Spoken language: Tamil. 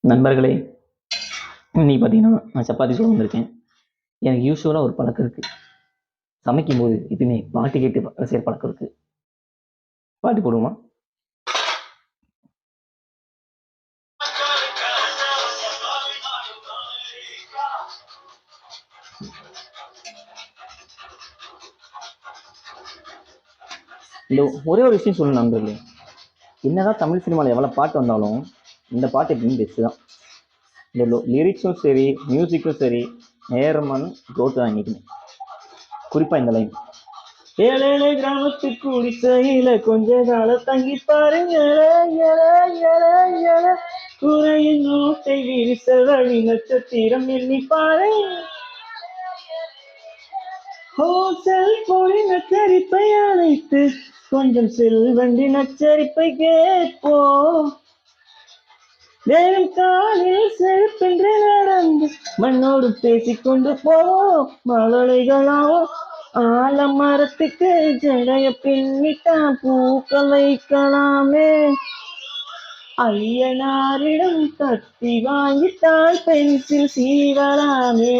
நண்பர்களே, இன்னைக்கு பார்த்தீங்கன்னா, நான் சப்பாத்தி சுட வந்திருக்கேன். எனக்கு யூசுவலா ஒரு பழக்கம் இருக்கு. சமைக்கும்போது எப்பயுமே பாட்டு கேட்டு செய்ற பழக்கம் இருக்கு. பாட்டு போடுவோமா? இந்த ஒரே ஒரு விஷயம் சொல்லணும் நண்பர்களே. என்னதான் தமிழ் சினிமால எவ்வளவு பாட்டு வந்தாலும், இந்த பாட்டு எப்பயுமே பெஸ்ட் தான். இந்த லிரிக்ஸும் சரி, மியூசிக்கும் சரி, ஏ.ஆர். ரஹ்மான் கோட் தான் இன்னைக்குமே. குறிப்பா இந்த லைன். ஏழேழு கிராமத்து குடிசையில கொஞ்ச காலம் தங்கி பாருங்க, குறையின் நோட்டை விரிச வழி நட்சத்திரம் எண்ணி பாருங்க. ஹோட்டல் போய் நச்சரிப்பை அழைத்து கொஞ்சம் செல்வண்டி நச்சரிப்பை கேட்போம். நேரம் காலில் செருப்பென்று நடந்து மண்ணோடு பேசிக்கொண்டு போவோம். மலலைகளோ ஆலமரத்துக்கு ஜடைய பின்னிட்டான் பூக்கள் வைக்கலாமே. ஐயனாரிடம் கத்தி வாங்கிட்டால் பென்சில் சீவலாமே.